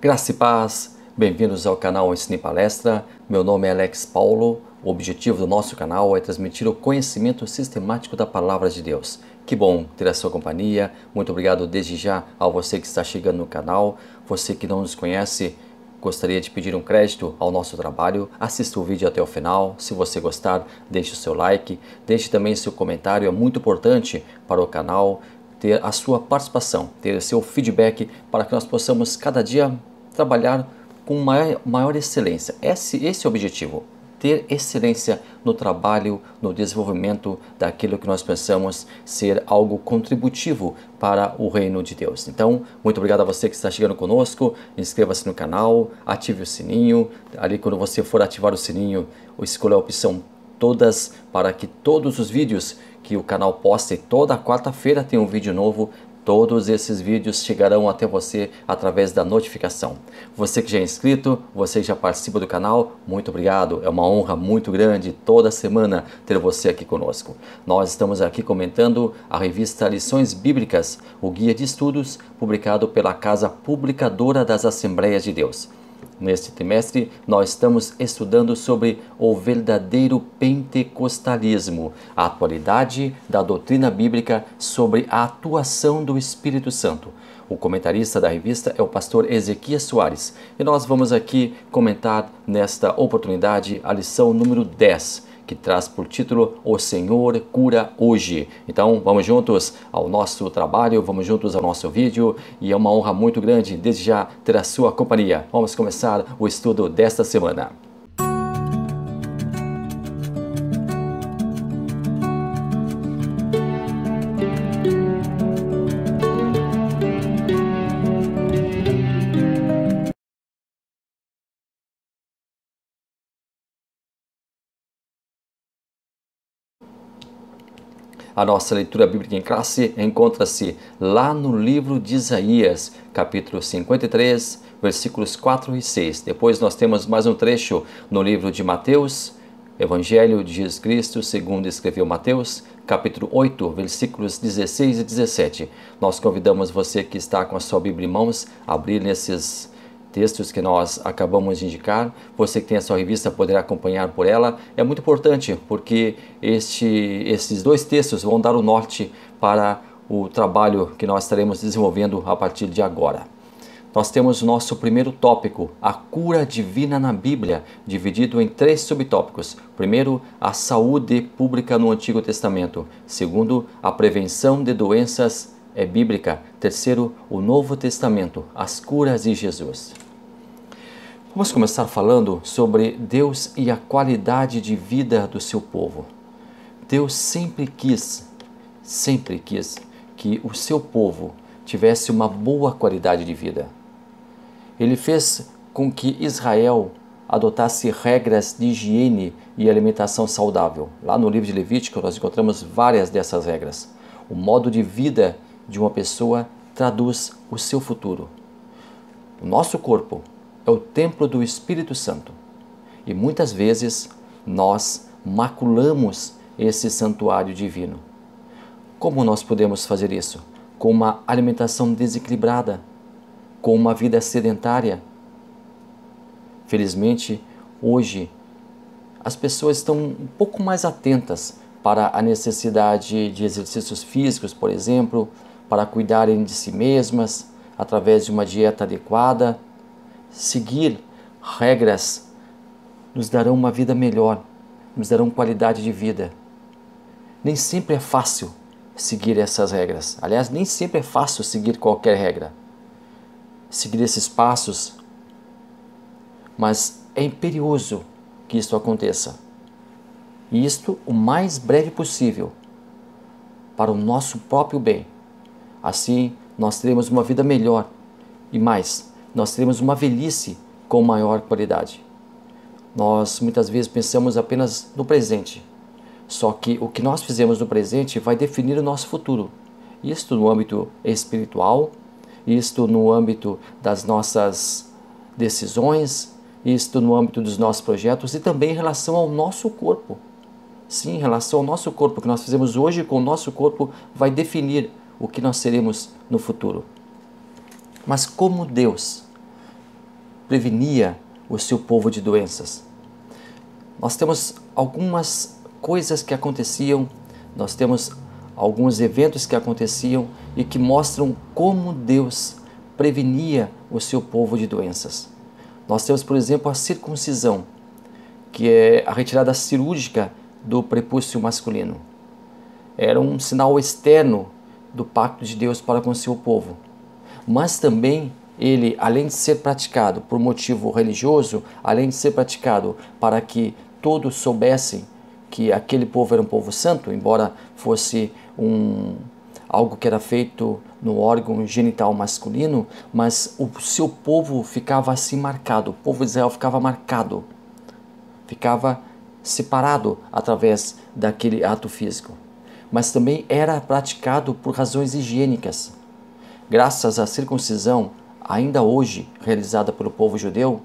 Graça e paz, bem-vindos ao canal Ensino e Palestra. Meu nome é Alex Paulo. O objetivo do nosso canal é transmitir o conhecimento sistemático da Palavra de Deus. Que bom ter a sua companhia. Muito obrigado desde já a você que está chegando no canal. Você que não nos conhece, gostaria de pedir um crédito ao nosso trabalho. Assista o vídeo até o final. Se você gostar, deixe o seu like. Deixe também seu comentário. É muito importante para o canal ter a sua participação, ter o seu feedback para que nós possamos cada dia trabalhar com maior excelência. Esse é o objetivo, ter excelência no trabalho, no desenvolvimento daquilo que nós pensamos ser algo contributivo para o reino de Deus. Então, muito obrigado a você que está chegando conosco. Inscreva-se no canal, ative o sininho. Ali, quando você for ativar o sininho, escolha a opção todas, para que todos os vídeos que o canal posta, toda quarta-feira tem um vídeo novo. Todos esses vídeos chegarão até você através da notificação. Você que já é inscrito, você que já participa do canal, muito obrigado. É uma honra muito grande toda semana ter você aqui conosco. Nós estamos aqui comentando a revista Lições Bíblicas, o guia de estudos publicado pela Casa Publicadora das Assembleias de Deus. Neste trimestre, nós estamos estudando sobre o verdadeiro pentecostalismo, a atualidade da doutrina bíblica sobre a atuação do Espírito Santo. O comentarista da revista é o pastor Ezequias Soares e nós vamos aqui comentar nesta oportunidade a lição número 10, que traz por título O Senhor Cura Hoje. Então vamos juntos ao nosso trabalho, vamos juntos ao nosso vídeo e é uma honra muito grande desde já ter a sua companhia. Vamos começar o estudo desta semana. A nossa leitura bíblica em classe encontra-se lá no livro de Isaías, capítulo 53, versículos 4 e 6. Depois nós temos mais um trecho no livro de Mateus, Evangelho de Jesus Cristo, segundo escreveu Mateus, capítulo 8, versículos 16 e 17. Nós convidamos você que está com a sua Bíblia em mãos a abrir nesses textos que nós acabamos de indicar. Você que tem a sua revista poderá acompanhar por ela. É muito importante porque esses dois textos vão dar o norte para o trabalho que nós estaremos desenvolvendo a partir de agora. Nós temos o nosso primeiro tópico, a cura divina na Bíblia, dividido em 3 subtópicos. Primeiro, a saúde pública no Antigo Testamento. Segundo, a prevenção de doenças bíblica. Terceiro, o Novo Testamento, as curas de Jesus. Vamos começar falando sobre Deus e a qualidade de vida do seu povo. Deus sempre quis que o seu povo tivesse uma boa qualidade de vida. Ele fez com que Israel adotasse regras de higiene e alimentação saudável. Lá no livro de Levítico nós encontramos várias dessas regras. O modo de vida de uma pessoa traduz o seu futuro. O nosso corpo é o templo do Espírito Santo e muitas vezes nós maculamos esse santuário divino. Como nós podemos fazer isso? Com uma alimentação desequilibrada, com uma vida sedentária. Felizmente, hoje as pessoas estão um pouco mais atentas para a necessidade de exercícios físicos, por exemplo, para cuidarem de si mesmas, através de uma dieta adequada. Seguir regras nos darão uma vida melhor, nos darão qualidade de vida. Nem sempre é fácil seguir essas regras. Aliás, nem sempre é fácil seguir qualquer regra. Seguir esses passos, mas é imperioso que isso aconteça. E isto o mais breve possível, para o nosso próprio bem. Assim, nós teremos uma vida melhor e mais, nós teremos uma velhice com maior qualidade. Nós muitas vezes pensamos apenas no presente, só que o que nós fizemos no presente vai definir o nosso futuro. Isto no âmbito espiritual, isto no âmbito das nossas decisões, isto no âmbito dos nossos projetos e também em relação ao nosso corpo. Sim, em relação ao nosso corpo, o que nós fizemos hoje com o nosso corpo vai definir o que nós seremos no futuro. Mas como Deus prevenia o seu povo de doenças. Nós temos algumas coisas que aconteciam, nós temos alguns eventos que aconteciam e que mostram como Deus prevenia o seu povo de doenças. Nós temos, por exemplo, a circuncisão, que é a retirada cirúrgica do prepúcio masculino. Era um sinal externo do pacto de Deus para com o seu povo. Mas também ele, além de ser praticado por motivo religioso, além de ser praticado para que todos soubessem que aquele povo era um povo santo, embora fosse algo que era feito no órgão genital masculino, mas o seu povo ficava assim marcado, o povo de Israel ficava marcado, ficava separado através daquele ato físico. Mas também era praticado por razões higiênicas. Graças à circuncisão, ainda hoje realizada pelo povo judeu,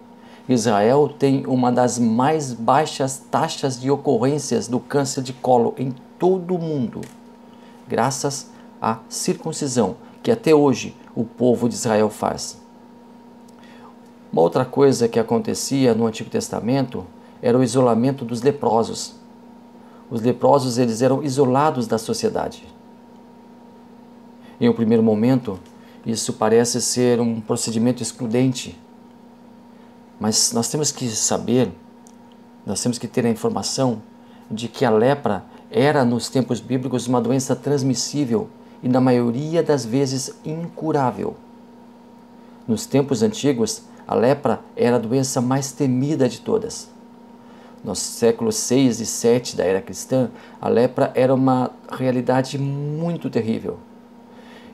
Israel tem uma das mais baixas taxas de ocorrências do câncer de colo em todo o mundo, graças à circuncisão que até hoje o povo de Israel faz. Uma outra coisa que acontecia no Antigo Testamento era o isolamento dos leprosos. Os leprosos, eles eram isolados da sociedade. Em um primeiro momento, isso parece ser um procedimento excludente, mas nós temos que saber, nós temos que ter a informação de que a lepra era, nos tempos bíblicos, uma doença transmissível e, na maioria das vezes, incurável. Nos tempos antigos, a lepra era a doença mais temida de todas. Nos séculos 6 e 7 da era cristã, a lepra era uma realidade muito terrível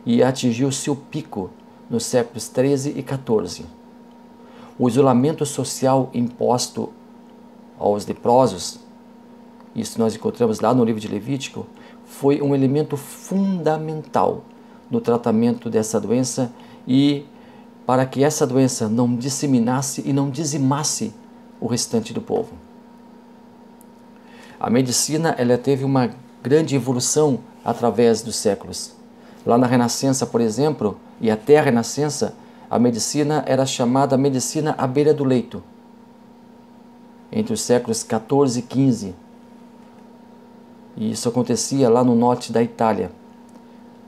e atingiu seu pico nos séculos 13 e 14. O isolamento social imposto aos leprosos, isso nós encontramos lá no livro de Levítico, foi um elemento fundamental no tratamento dessa doença e para que essa doença não disseminasse e não dizimasse o restante do povo. A medicina, ela teve uma grande evolução através dos séculos. Lá na Renascença, por exemplo, e até a Renascença, a medicina era chamada medicina à beira do leito. Entre os séculos 14 e 15. E isso acontecia lá no norte da Itália.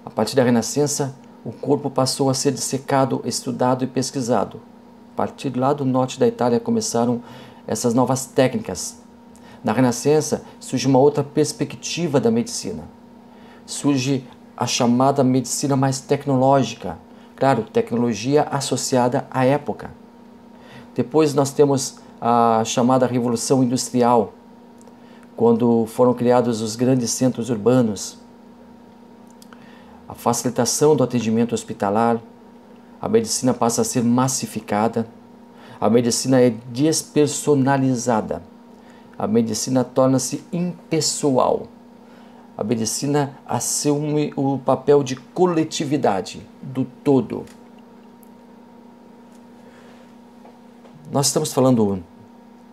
A partir da Renascença, o corpo passou a ser dissecado, estudado e pesquisado. A partir lá do norte da Itália começaram essas novas técnicas. Na Renascença surge uma outra perspectiva da medicina. Surge a chamada medicina mais tecnológica. Claro, tecnologia associada à época. Depois nós temos a chamada Revolução Industrial, quando foram criados os grandes centros urbanos. A facilitação do atendimento hospitalar, a medicina passa a ser massificada, a medicina é despersonalizada, a medicina torna-se impessoal. A medicina assume o papel de coletividade, do todo. Nós estamos falando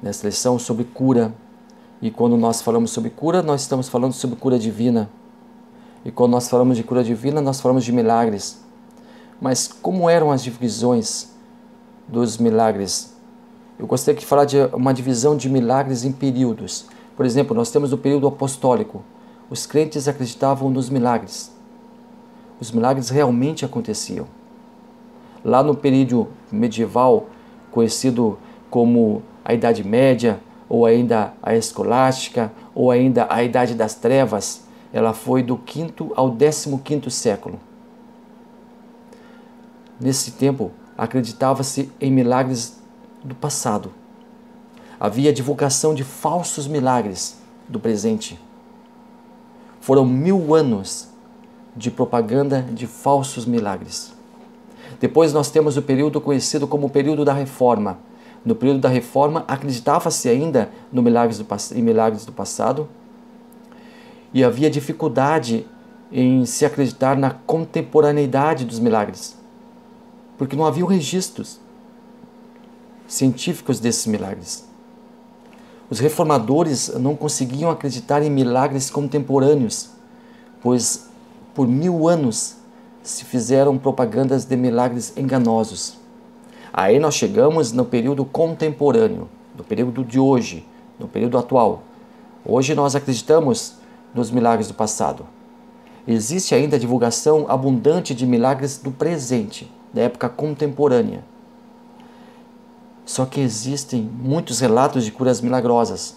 nessa lição sobre cura, e quando nós falamos sobre cura, nós estamos falando sobre cura divina. E quando nós falamos de cura divina, nós falamos de milagres. Mas como eram as divisões dos milagres? Eu gostaria de falar de uma divisão de milagres em períodos. Por exemplo, nós temos o período apostólico. Os crentes acreditavam nos milagres. Os milagres realmente aconteciam. Lá no período medieval, conhecido como a Idade Média, ou ainda a Escolástica, ou ainda a Idade das Trevas, ela foi do 5º ao 15º século. Nesse tempo, acreditava-se em milagres do passado. Havia divulgação de falsos milagres do presente. Foram 1000 anos de propaganda de falsos milagres. Depois nós temos o período conhecido como o período da Reforma. No período da Reforma, acreditava-se ainda em milagres do passado e havia dificuldade em se acreditar na contemporaneidade dos milagres, porque não haviam registros científicos desses milagres. Os reformadores não conseguiam acreditar em milagres contemporâneos, pois por 1000 anos se fizeram propagandas de milagres enganosos. Aí nós chegamos no período contemporâneo, no período de hoje, no período atual. Hoje nós acreditamos nos milagres do passado. Existe ainda a divulgação abundante de milagres do presente, da época contemporânea. Só que existem muitos relatos de curas milagrosas.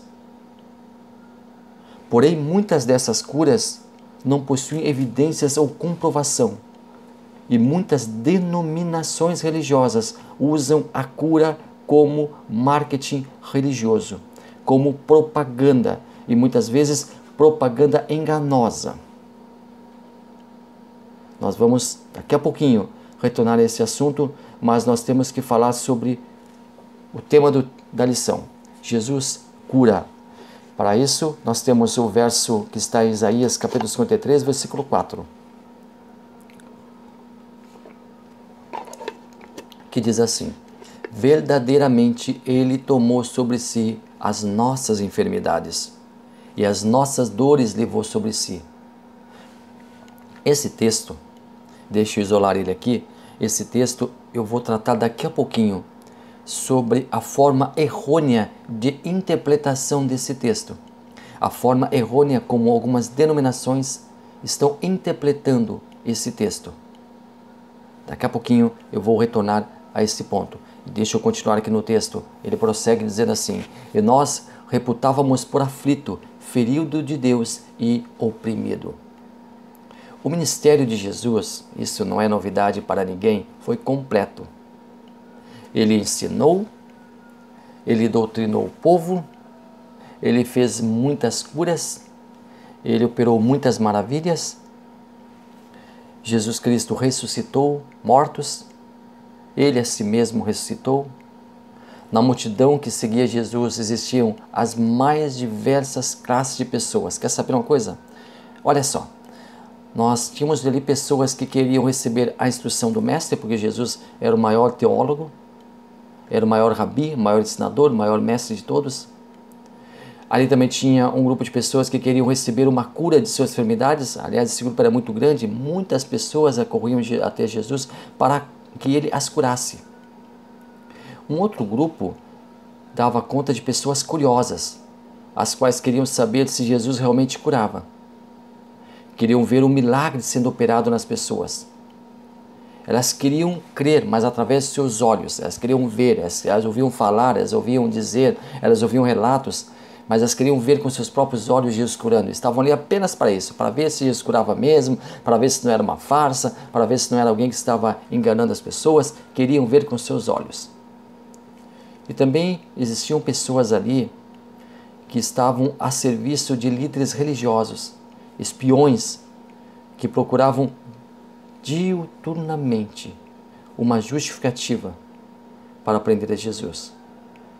Porém, muitas dessas curas não possuem evidências ou comprovação. E muitas denominações religiosas usam a cura como marketing religioso, como propaganda, e muitas vezes propaganda enganosa. Nós vamos daqui a pouquinho retornar a esse assunto, mas nós temos que falar sobre o tema da lição. Jesus cura. Para isso, nós temos o verso que está em Isaías, capítulo 53, versículo 4. Que diz assim: verdadeiramente Ele tomou sobre si as nossas enfermidades e as nossas dores levou sobre si. Esse texto, deixa eu isolar ele aqui, esse texto eu vou tratar daqui a pouquinho sobre a forma errônea de interpretação desse texto. A forma errônea como algumas denominações estão interpretando esse texto. Daqui a pouquinho eu vou retornar a esse ponto. Deixa eu continuar aqui no texto. Ele prossegue dizendo assim: e nós reputávamos por aflito, ferido de Deus e oprimido. O ministério de Jesus, isso não é novidade para ninguém, foi completo. Ele ensinou, ele doutrinou o povo, ele fez muitas curas, ele operou muitas maravilhas. Jesus Cristo ressuscitou mortos, ele a si mesmo ressuscitou. Na multidão que seguia Jesus existiam as mais diversas classes de pessoas. Quer saber uma coisa? Olha só, nós tínhamos ali pessoas que queriam receber a instrução do mestre, porque Jesus era o maior teólogo, era o maior rabi, o maior ensinador, o maior mestre de todos. Ali também tinha um grupo de pessoas que queriam receber uma cura de suas enfermidades. Aliás, esse grupo era muito grande, muitas pessoas acorriam até Jesus para que ele as curasse. Um outro grupo dava conta de pessoas curiosas, as quais queriam saber se Jesus realmente curava. Queriam ver um milagre sendo operado nas pessoas. Elas queriam crer, mas através de seus olhos. Elas queriam ver, elas ouviam falar, elas ouviam dizer, elas ouviam relatos, mas elas queriam ver com seus próprios olhos Jesus curando. Estavam ali apenas para isso, para ver se Jesus curava mesmo, para ver se não era uma farsa, para ver se não era alguém que estava enganando as pessoas. Queriam ver com seus olhos. E também existiam pessoas ali que estavam a serviço de líderes religiosos, espiões, que procuravam diuturnamente uma justificativa para prender a Jesus.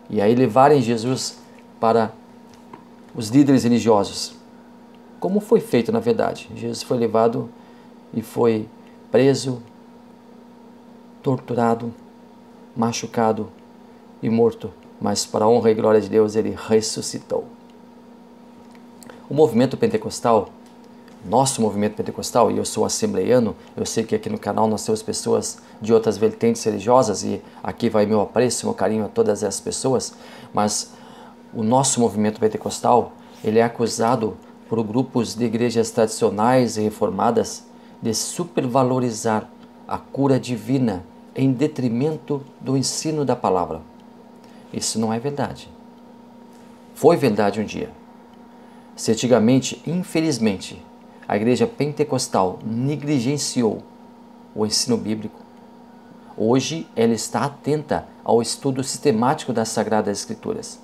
E aí levarem Jesus para os líderes religiosos. Como foi feito na verdade? Jesus foi levado e foi preso, torturado, machucado e morto, mas para a honra e glória de Deus ele ressuscitou. O movimento pentecostal, nosso movimento pentecostal, e eu sou assembleiano, eu sei que aqui no canal nós temos pessoas de outras vertentes religiosas e aqui vai meu apreço, meu carinho a todas essas pessoas, mas o nosso movimento pentecostal, ele é acusado por grupos de igrejas tradicionais e reformadas de supervalorizar a cura divina em detrimento do ensino da palavra. Isso não é verdade. Foi verdade um dia. Se antigamente, infelizmente, a igreja pentecostal negligenciou o ensino bíblico, hoje ela está atenta ao estudo sistemático das Sagradas Escrituras.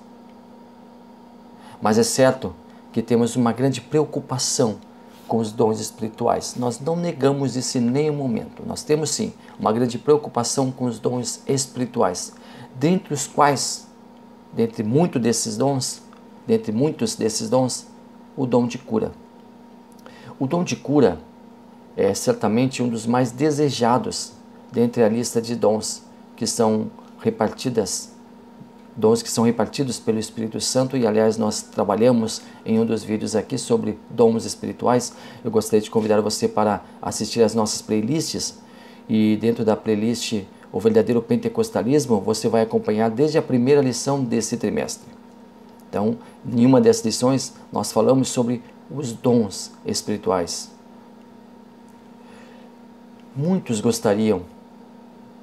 Mas é certo que temos uma grande preocupação com os dons espirituais. Nós não negamos isso em nenhum momento. Nós temos sim uma grande preocupação com os dons espirituais, dentre os quais, dentre muitos desses dons, o dom de cura. O dom de cura é certamente um dos mais desejados dentre a lista de dons que são repartidos pelo Espírito Santo, e aliás nós trabalhamos em um dos vídeos aqui sobre dons espirituais. Eu gostaria de convidar você para assistir às nossas playlists, e dentro da playlist o verdadeiro pentecostalismo, você vai acompanhar desde a primeira lição desse trimestre. Então, em uma dessas lições, nós falamos sobre os dons espirituais. Muitos gostariam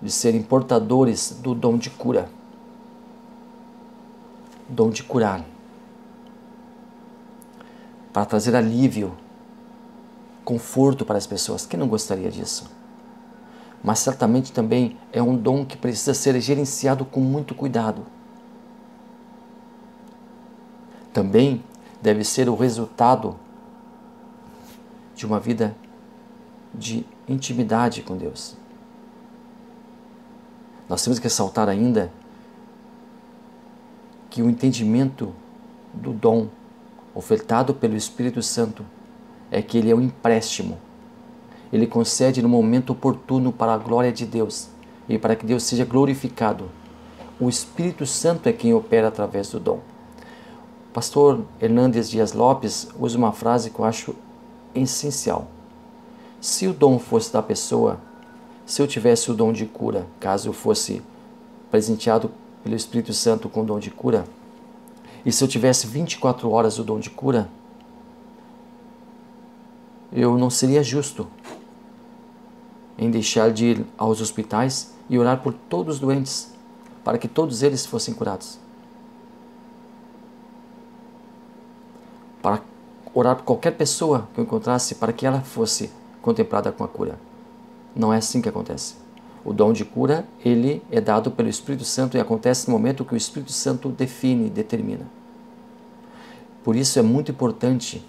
de serem portadores do dom de cura. Dom de curar. Para trazer alívio, conforto para as pessoas. Quem não gostaria disso? Mas certamente também é um dom que precisa ser gerenciado com muito cuidado. Também deve ser o resultado de uma vida de intimidade com Deus. Nós temos que ressaltar ainda que o entendimento do dom ofertado pelo Espírito Santo é que ele é um empréstimo. Ele concede no momento oportuno para a glória de Deus e para que Deus seja glorificado. O Espírito Santo é quem opera através do dom. O pastor Hernandes Dias Lopes usa uma frase que eu acho essencial. Se o dom fosse da pessoa, se eu tivesse o dom de cura, caso eu fosse presenteado pelo Espírito Santo com o dom de cura, e se eu tivesse 24 horas o dom de cura, eu não seria justo em deixar de ir aos hospitais e orar por todos os doentes, para que todos eles fossem curados. Para orar por qualquer pessoa que eu encontrasse, para que ela fosse contemplada com a cura. Não é assim que acontece. O dom de cura, ele é dado pelo Espírito Santo e acontece no momento que o Espírito Santo define, determina. Por isso é muito importante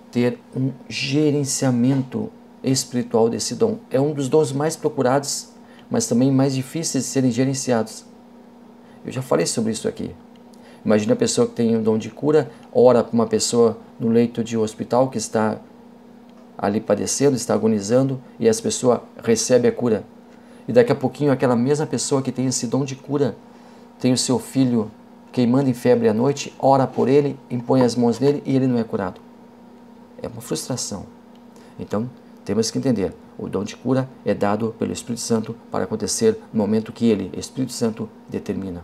ter um gerenciamento espiritual desse dom. É um dos dons mais procurados, mas também mais difíceis de serem gerenciados. Eu já falei sobre isso aqui. Imagina a pessoa que tem o dom de cura, ora para uma pessoa no leito de um hospital que está ali padecendo, está agonizando, e essa pessoa recebe a cura. E daqui a pouquinho aquela mesma pessoa que tem esse dom de cura, tem o seu filho queimando em febre à noite, ora por ele, impõe as mãos nele e ele não é curado. É uma frustração. Então, temos que entender, o dom de cura é dado pelo Espírito Santo para acontecer no momento que ele, Espírito Santo, determina.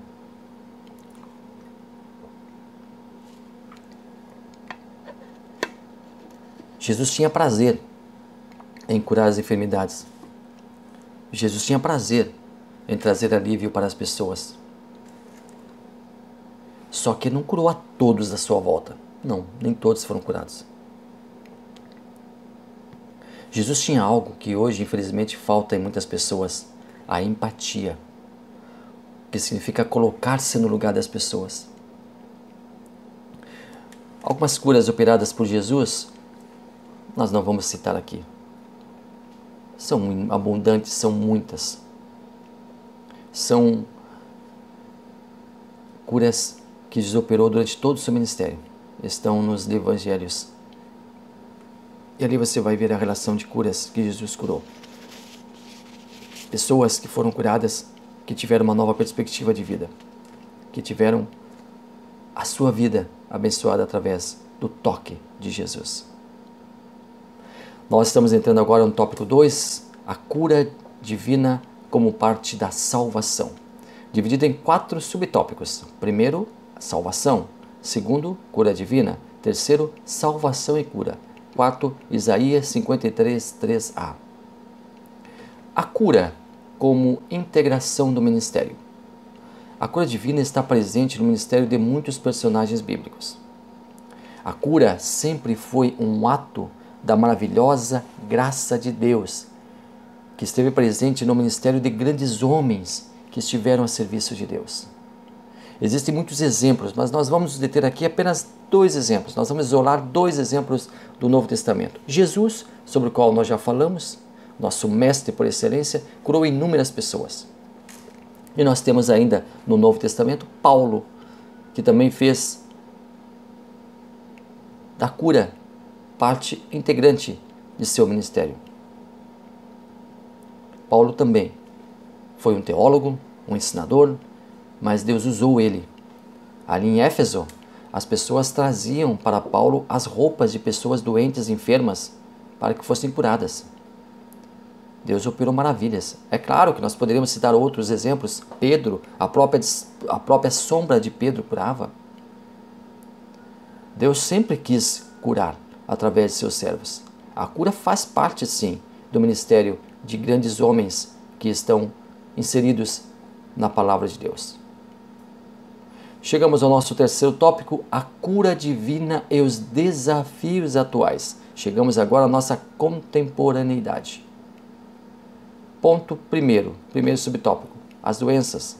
Jesus tinha prazer em curar as enfermidades. Jesus tinha prazer em trazer alívio para as pessoas. Só que não curou a todos à sua volta. Não, nem todos foram curados. Jesus tinha algo que hoje, infelizmente, falta em muitas pessoas: a empatia, que significa colocar-se no lugar das pessoas. Algumas curas operadas por Jesus, nós não vamos citar aqui. São abundantes, são muitas. São curas que Jesus operou durante todo o seu ministério. Estão nos evangelhos. E ali você vai ver a relação de curas que Jesus curou. Pessoas que foram curadas, que tiveram uma nova perspectiva de vida, que tiveram a sua vida abençoada através do toque de Jesus. Nós estamos entrando agora no tópico 2, a cura divina como parte da salvação, dividido em 4 subtópicos. Primeiro, salvação. Segundo, cura divina. Terceiro, salvação e cura. Quarto, Isaías 53, 3a. A cura como integração do ministério. A cura divina está presente no ministério de muitos personagens bíblicos. A cura sempre foi um ato da maravilhosa graça de Deus, que esteve presente no ministério de grandes homens que estiveram a serviço de Deus. Existem muitos exemplos, mas nós vamos deter aqui apenas 2 exemplos. Nós vamos isolar 2 exemplos do Novo Testamento. Jesus, sobre o qual nós já falamos, nosso mestre por excelência, curou inúmeras pessoas. E nós temos ainda no Novo Testamento Paulo, que também fez da cura parte integrante de seu ministério. Paulo também foi um teólogo, um ensinador, mas Deus usou ele. Ali em Éfeso, as pessoas traziam para Paulo as roupas de pessoas doentes e enfermas para que fossem curadas. Deus operou maravilhas. É claro que nós poderíamos citar outros exemplos. Pedro, a própria sombra de Pedro curava. Deus sempre quis curar através de seus servos. A cura faz parte, sim, do ministério de grandes homens que estão inseridos na palavra de Deus. Chegamos ao nosso terceiro tópico, a cura divina e os desafios atuais. Chegamos agora à nossa contemporaneidade. Ponto primeiro subtópico, as doenças.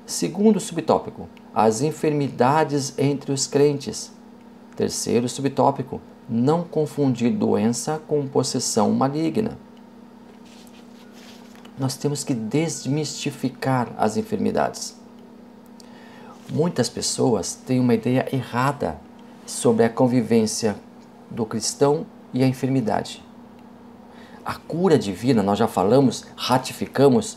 Segundo subtópico, as enfermidades entre os crentes. Terceiro subtópico, não confundir doença com possessão maligna. Nós temos que desmistificar as enfermidades. Muitas pessoas têm uma ideia errada sobre a convivência do cristão e a enfermidade. A cura divina, nós já falamos, ratificamos,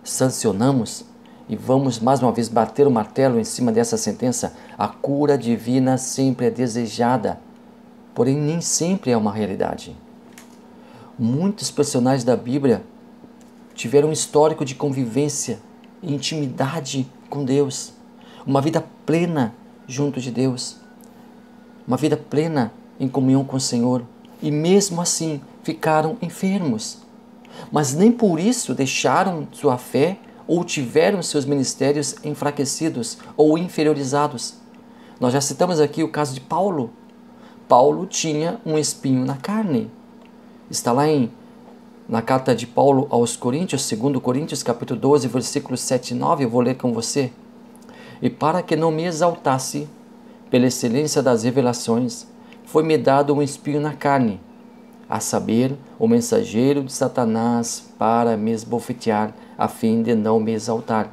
sancionamos e vamos mais uma vez bater o martelo em cima dessa sentença. A cura divina sempre é desejada, porém nem sempre é uma realidade. Muitos personagens da Bíblia tiveram um histórico de convivência e intimidade com Deus, uma vida plena junto de Deus, uma vida plena em comunhão com o Senhor, e mesmo assim ficaram enfermos, mas nem por isso deixaram sua fé ou tiveram seus ministérios enfraquecidos ou inferiorizados. Nós já citamos aqui o caso de Paulo. Paulo tinha um espinho na carne. Está lá na carta de Paulo aos Coríntios, 2 Coríntios, capítulo 12, versículos 7 e 9, eu vou ler com você. E para que não me exaltasse pela excelência das revelações, foi-me dado um espinho na carne, a saber, o mensageiro de Satanás para me esbofetear, a fim de não me exaltar,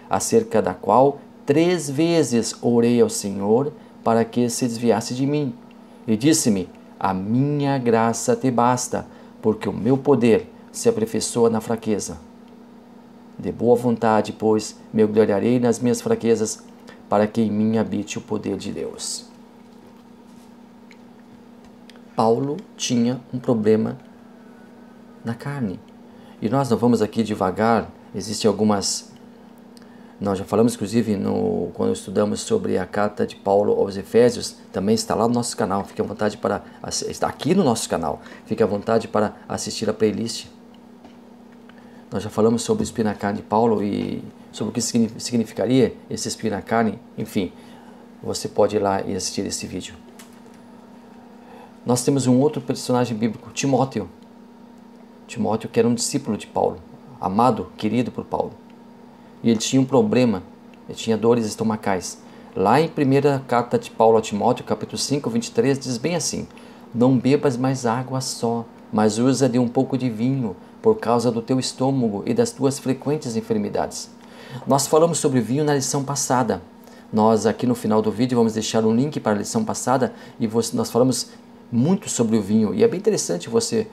acerca da qual 3 vezes orei ao Senhor para que se desviasse de mim. E disse-me, a minha graça te basta, porque o meu poder se aperfeiçoa na fraqueza. De boa vontade, pois, me gloriarei nas minhas fraquezas, para que em mim habite o poder de Deus. Paulo tinha um problema na carne. E nós não vamos aqui devagar, existem algumas... Nós já falamos, inclusive, quando estudamos sobre a carta de Paulo aos Efésios, também está lá no nosso canal, fique à vontade para... Está aqui no nosso canal, fique à vontade para assistir a playlist. Nós já falamos sobre o espinho na carne de Paulo e sobre o que significaria esse espinho na carne. Enfim, você pode ir lá e assistir esse vídeo. Nós temos um outro personagem bíblico, Timóteo. Timóteo, que era um discípulo de Paulo, amado, querido por Paulo. E ele tinha um problema, ele tinha dores estomacais. Lá em 1ª carta de Paulo a Timóteo, capítulo 5, 23, diz bem assim, não bebas mais água só, mas usa de um pouco de vinho, por causa do teu estômago e das tuas frequentes enfermidades. Nós falamos sobre vinho na lição passada. Nós aqui no final do vídeo vamos deixar um link para a lição passada e nós falamos muito sobre o vinho. E é bem interessante você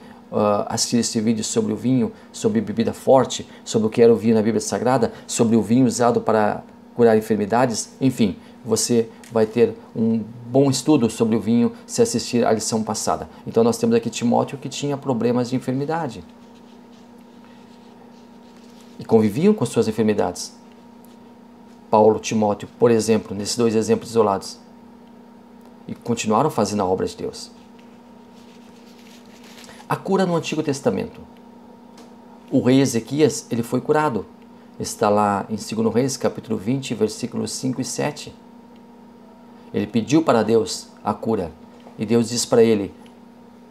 assistir esse vídeo sobre o vinho, sobre bebida forte, sobre o que era o vinho na Bíblia Sagrada, sobre o vinho usado para curar enfermidades. Enfim, você vai ter um bom estudo sobre o vinho se assistir à lição passada. Então nós temos aqui Timóteo que tinha problemas de enfermidade. E conviviam com suas enfermidades. Paulo, Timóteo, por exemplo, nesses 2 exemplos isolados. E continuaram fazendo a obra de Deus. A cura no Antigo Testamento. O rei Ezequias, ele foi curado. Está lá em 2 Reis, capítulo 20, versículos 5 e 7. Ele pediu para Deus a cura. E Deus diz para ele,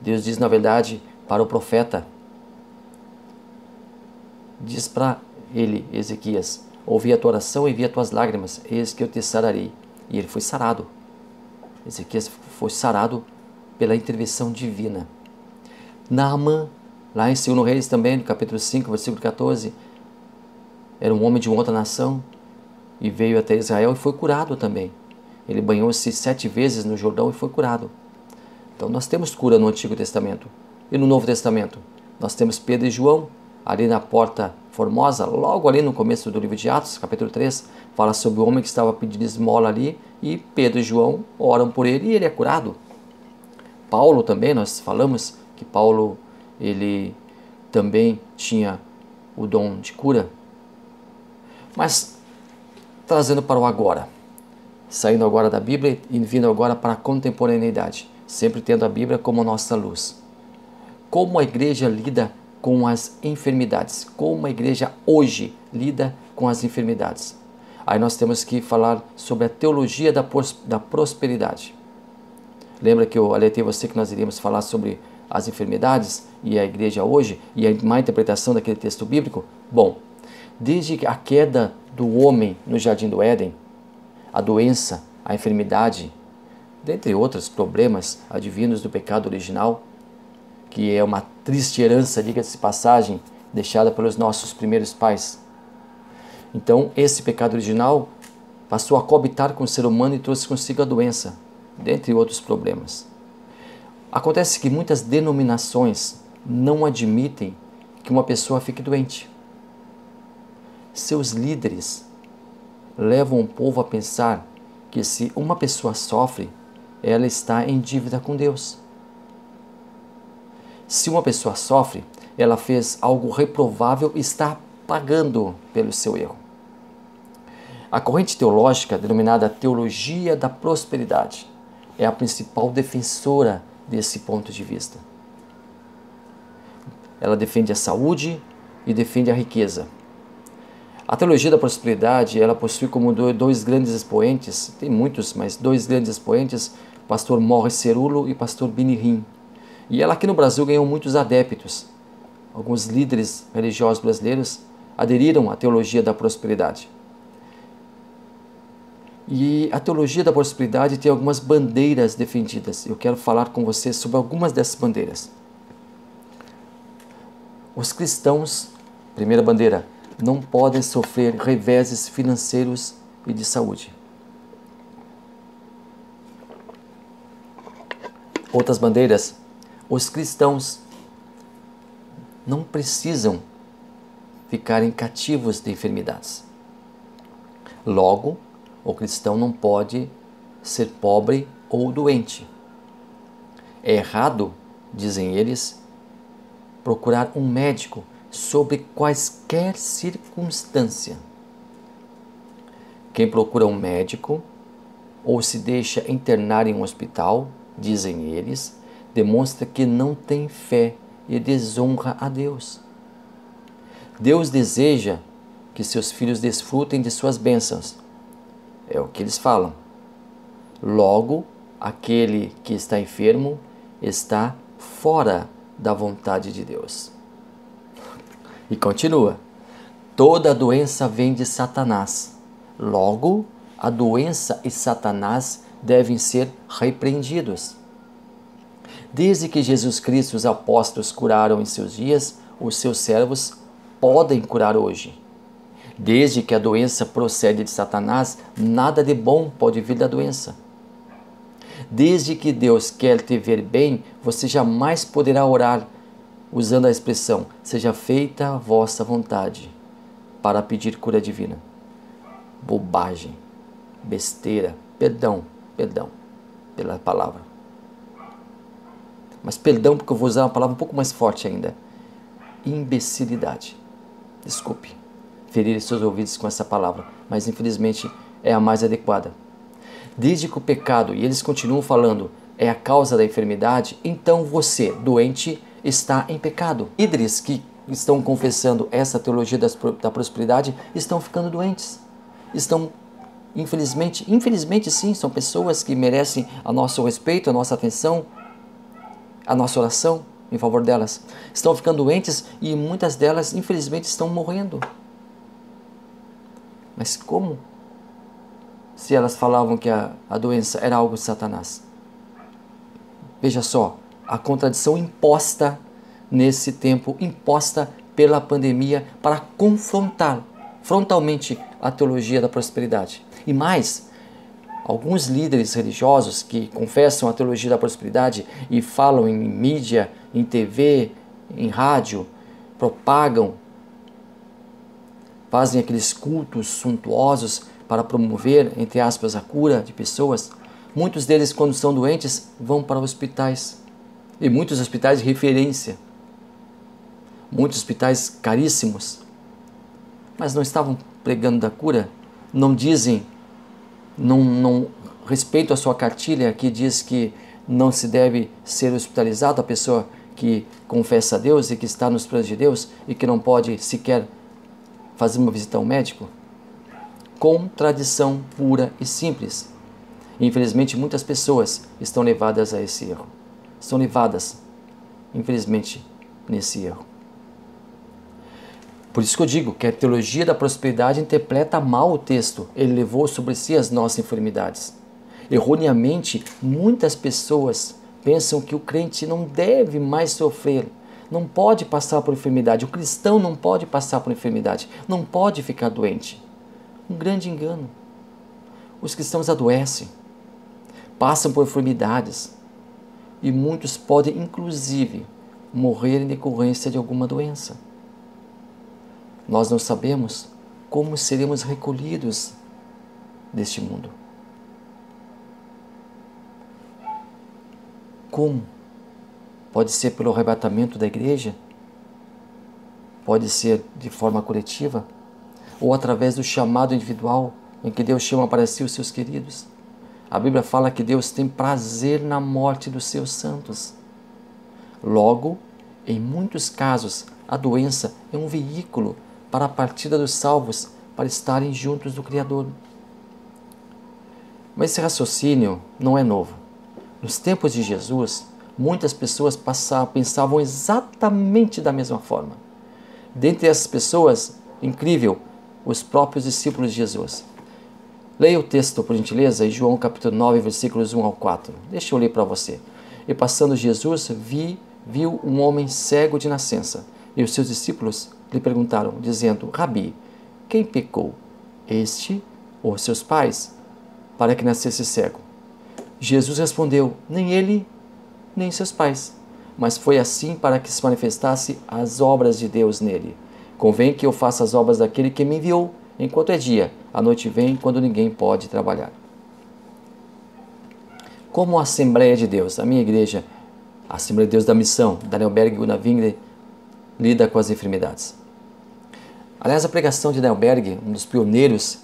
Deus diz na verdade para o profeta, diz para ele, Ezequias, ouvi a tua oração e vi as tuas lágrimas, eis que eu te sararei. E ele foi sarado. Ezequias foi sarado pela intervenção divina. Naamã, lá em 2 Reis também, no capítulo 5, versículo 14, era um homem de uma outra nação e veio até Israel e foi curado também. Ele banhou-se 7 vezes no Jordão e foi curado. Então nós temos cura no Antigo Testamento. E no Novo Testamento? Nós temos Pedro e João, ali na Porta Formosa, logo ali no começo do livro de Atos, capítulo 3, fala sobre o homem que estava pedindo esmola ali, e Pedro e João oram por ele e ele é curado. Paulo também, nós falamos que Paulo, ele também tinha o dom de cura. Mas, trazendo para o agora, saindo agora da Bíblia e vindo agora para a contemporaneidade, sempre tendo a Bíblia como nossa luz. Como a igreja lida com as enfermidades? Como a igreja hoje lida com as enfermidades? Aí nós temos que falar sobre a teologia da prosperidade. Lembra que eu alertei você que nós iríamos falar sobre as enfermidades e a igreja hoje e a má interpretação daquele texto bíblico? Bom, desde a queda do homem no Jardim do Éden, a doença, a enfermidade, dentre outros problemas advindos do pecado original, que é uma triste herança, diga-se de passagem, deixada pelos nossos primeiros pais. Então, esse pecado original passou a coabitar com o ser humano e trouxe consigo a doença, dentre outros problemas. Acontece que muitas denominações não admitem que uma pessoa fique doente. Seus líderes levam o povo a pensar que se uma pessoa sofre, ela está em dívida com Deus. Se uma pessoa sofre, ela fez algo reprovável e está pagando pelo seu erro. A corrente teológica, denominada Teologia da Prosperidade, é a principal defensora desse ponto de vista. Ela defende a saúde e defende a riqueza. A Teologia da Prosperidade, ela possui como dois grandes expoentes, tem muitos, mas dois grandes expoentes, pastor Morris Cerullo e pastor Benny Hinn. E ela aqui no Brasil ganhou muitos adeptos. Alguns líderes religiosos brasileiros aderiram à Teologia da Prosperidade. E a Teologia da Prosperidade tem algumas bandeiras defendidas. Eu quero falar com você sobre algumas dessas bandeiras. Os cristãos, primeira bandeira, não podem sofrer reveses financeiros e de saúde. Outras bandeiras, os cristãos não precisam ficarem cativos de enfermidades. Logo, o cristão não pode ser pobre ou doente. É errado, dizem eles, procurar um médico sobre quaisquer circunstância. Quem procura um médico ou se deixa internar em um hospital, dizem eles, demonstra que não tem fé e desonra a Deus. Deus deseja que seus filhos desfrutem de suas bênçãos. É o que eles falam. Logo, aquele que está enfermo está fora da vontade de Deus. E continua. Toda doença vem de Satanás. Logo, a doença e Satanás devem ser repreendidos. Desde que Jesus Cristo e os apóstolos curaram em seus dias, os seus servos podem curar hoje. Desde que a doença procede de Satanás, nada de bom pode vir da doença. Desde que Deus quer te ver bem, você jamais poderá orar usando a expressão, seja feita a vossa vontade, para pedir cura divina. Bobagem, besteira, perdão pela palavra. Mas perdão porque eu vou usar uma palavra um pouco mais forte ainda. Imbecilidade. Desculpe ferir seus ouvidos com essa palavra, mas infelizmente é a mais adequada. Desde que o pecado, e eles continuam falando, é a causa da enfermidade, então você, doente, está em pecado. Líderes que estão confessando essa teologia da prosperidade estão ficando doentes. Estão, infelizmente sim, são pessoas que merecem o nosso respeito, a nossa atenção, a nossa oração em favor delas. Estão ficando doentes e muitas delas, infelizmente, estão morrendo. Mas como? Se elas falavam que a doença era algo de Satanás. Veja só, a contradição imposta nesse tempo, imposta pela pandemia para confrontar frontalmente a teologia da prosperidade. E mais, alguns líderes religiosos que confessam a teologia da prosperidade e falam em mídia, em TV, em rádio, propagam, fazem aqueles cultos suntuosos para promover, entre aspas, a cura de pessoas. Muitos deles, quando são doentes, vão para hospitais. E muitos hospitais de referência. muitos hospitais caríssimos, mas não estavam pregando da cura, não dizem, não respeitam a sua cartilha que diz que não se deve ser hospitalizado a pessoa que confessa a Deus e que está nos planos de Deus e que não pode sequer fazer uma visita ao médico. Contradição pura e simples. Infelizmente, muitas pessoas estão levadas a esse erro. Estão levadas, infelizmente, nesse erro. Por isso que eu digo que a teologia da prosperidade interpreta mal o texto. Ele levou sobre si as nossas enfermidades. Erroneamente, muitas pessoas pensam que o crente não deve mais sofrer, não pode passar por enfermidade. O cristão não pode passar por enfermidade, não pode ficar doente. Um grande engano. Os cristãos adoecem, passam por enfermidades e muitos podem, inclusive, morrer em decorrência de alguma doença. Nós não sabemos como seremos recolhidos deste mundo. Como? Pode ser pelo arrebatamento da igreja, pode ser de forma coletiva, ou através do chamado individual, em que Deus chama para si os seus queridos. A Bíblia fala que Deus tem prazer na morte dos seus santos. Logo, em muitos casos, a doença é um veículo para a partida dos salvos, para estarem juntos do Criador. Mas esse raciocínio não é novo. Nos tempos de Jesus, muitas pessoas pensavam exatamente da mesma forma. Dentre essas pessoas, incrível, os próprios discípulos de Jesus. Leia o texto, por gentileza, em João capítulo 9, versículos 1 ao 4. Deixa eu ler para você. E passando Jesus, viu um homem cego de nascença, e os seus discípulos lhe perguntaram, dizendo, Rabi, quem pecou, este ou seus pais, para que nascesse cego? Jesus respondeu, nem ele, nem seus pais, mas foi assim para que se manifestasse as obras de Deus nele. Convém que eu faça as obras daquele que me enviou, enquanto é dia, a noite vem, quando ninguém pode trabalhar. Como a Assembleia de Deus, a minha igreja, a Assembleia de Deus da Missão, Daniel Berg e Gunnar Wingre, lida com as enfermidades. Aliás, a pregação de Daniel Berg, um dos pioneiros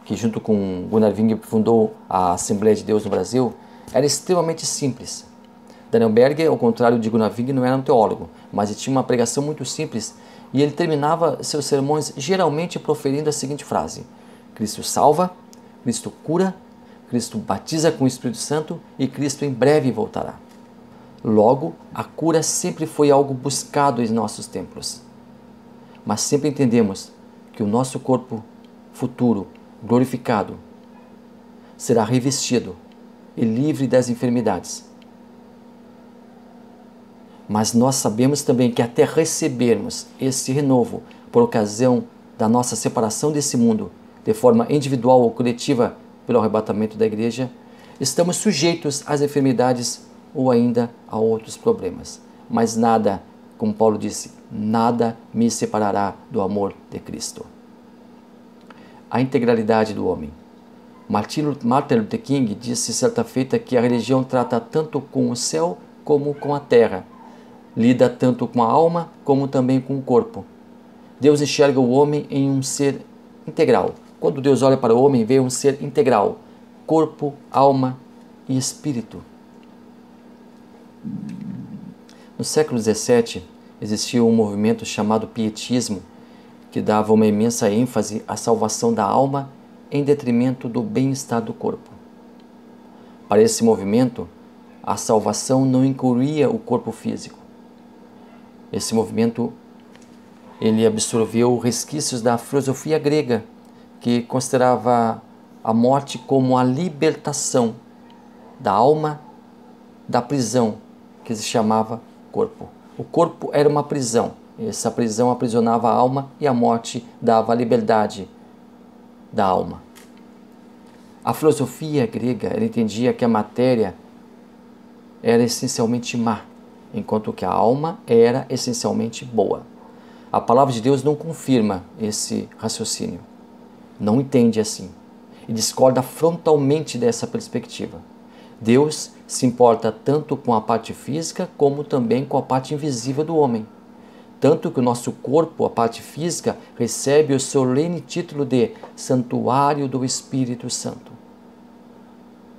que junto com Gunnar Wingre fundou a Assembleia de Deus no Brasil, era extremamente simples. Daniel Berg, ao contrário de Gunnar Wingre, não era um teólogo, mas ele tinha uma pregação muito simples e ele terminava seus sermões geralmente proferindo a seguinte frase: Cristo salva, Cristo cura, Cristo batiza com o Espírito Santo e Cristo em breve voltará. Logo, a cura sempre foi algo buscado em nossos templos. Mas sempre entendemos que o nosso corpo futuro, glorificado, será revestido e livre das enfermidades. Mas nós sabemos também que até recebermos esse renovo por ocasião da nossa separação desse mundo, de forma individual ou coletiva pelo arrebatamento da igreja, estamos sujeitos às enfermidades ou ainda a outros problemas. Mas nada, como Paulo disse, nada me separará do amor de Cristo. A integralidade do homem. Martin Luther King disse certa feita que a religião trata tanto com o céu como com a terra. Lida tanto com a alma como também com o corpo. Deus enxerga o homem em um ser integral. Quando Deus olha para o homem, vê um ser integral. Corpo, alma e espírito. No século XVII, existia um movimento chamado pietismo, que dava uma imensa ênfase à salvação da alma em detrimento do bem-estar do corpo. Para esse movimento, a salvação não incluía o corpo físico. Esse movimento ele absorveu resquícios da filosofia grega, que considerava a morte como a libertação da alma da prisão que se chamava corpo. O corpo era uma prisão. Essa prisão aprisionava a alma e a morte dava a liberdade da alma. A filosofia grega ela entendia que a matéria era essencialmente má, enquanto que a alma era essencialmente boa. A palavra de Deus não confirma esse raciocínio, não entende assim e discorda frontalmente dessa perspectiva. Deus se importa tanto com a parte física como também com a parte invisível do homem. tanto que o nosso corpo, a parte física, recebe o solene título de Santuário do Espírito Santo.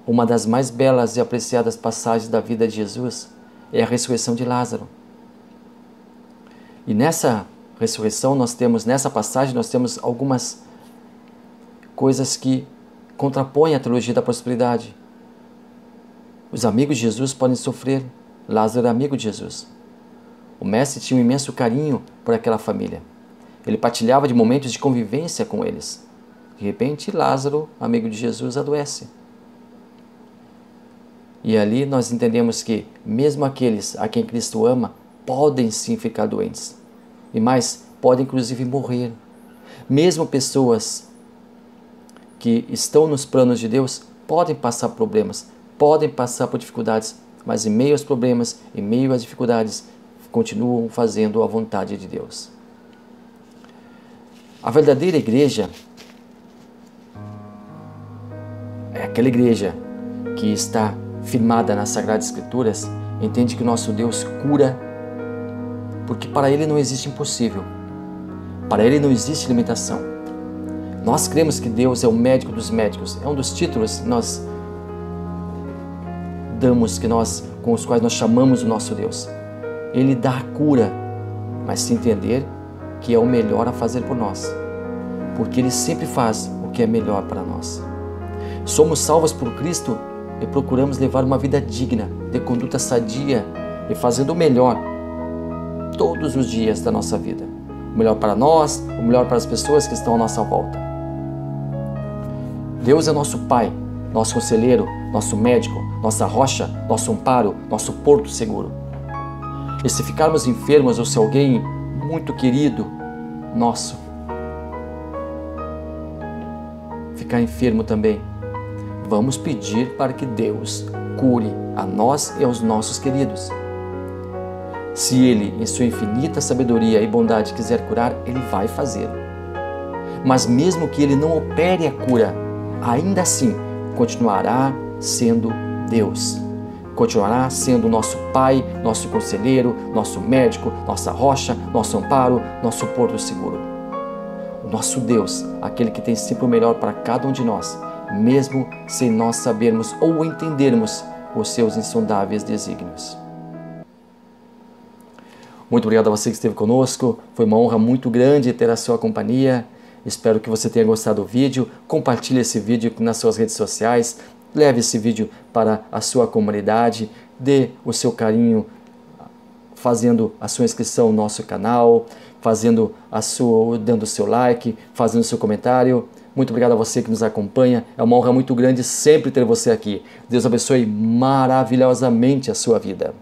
Uma das mais belas e apreciadas passagens da vida de Jesus é a ressurreição de Lázaro. E nessa ressurreição nessa passagem nós temos algumas coisas que contrapõem a teologia da prosperidade. Os amigos de Jesus podem sofrer. Lázaro era amigo de Jesus. O mestre tinha um imenso carinho por aquela família. Ele partilhava de momentos de convivência com eles. De repente, Lázaro, amigo de Jesus, adoece. E ali nós entendemos que mesmo aqueles a quem Cristo ama podem sim ficar doentes. E mais, podem inclusive morrer. Mesmo pessoas que estão nos planos de Deus podem passar problemas, podem passar por dificuldades, mas em meio aos problemas, em meio às dificuldades, continuam fazendo a vontade de Deus. A verdadeira igreja é aquela igreja que está firmada nas Sagradas Escrituras, entende que o nosso Deus cura, porque para Ele não existe impossível, para Ele não existe limitação. Nós cremos que Deus é o médico dos médicos, é um dos títulos que nós damos, com os quais nós chamamos o nosso Deus. Ele dá a cura, mas se entender que é o melhor a fazer por nós, porque Ele sempre faz o que é melhor para nós. Somos salvos por Cristo e procuramos levar uma vida digna, de conduta sadia e fazendo o melhor todos os dias da nossa vida. O melhor para nós, o melhor para as pessoas que estão à nossa volta. Deus é nosso Pai, nosso conselheiro, nosso médico, nossa rocha, nosso amparo, nosso porto seguro. E se ficarmos enfermos ou se alguém muito querido nosso ficar enfermo também, vamos pedir para que Deus cure a nós e aos nossos queridos. Se Ele, em sua infinita sabedoria e bondade, quiser curar, Ele vai fazê-lo. Mas mesmo que Ele não opere a cura, ainda assim continuará sendo Deus. Continuará sendo nosso Pai, nosso conselheiro, nosso médico, nossa rocha, nosso amparo, nosso porto seguro. O nosso Deus, aquele que tem sempre o melhor para cada um de nós, mesmo sem nós sabermos ou entendermos os seus insondáveis desígnios. Muito obrigado a você que esteve conosco, foi uma honra muito grande ter a sua companhia. Espero que você tenha gostado do vídeo, compartilhe esse vídeo nas suas redes sociais, leve esse vídeo para a sua comunidade, dê o seu carinho fazendo a sua inscrição no nosso canal, dando o seu like, fazendo o seu comentário. Muito obrigado a você que nos acompanha, é uma honra muito grande sempre ter você aqui. Deus abençoe maravilhosamente a sua vida.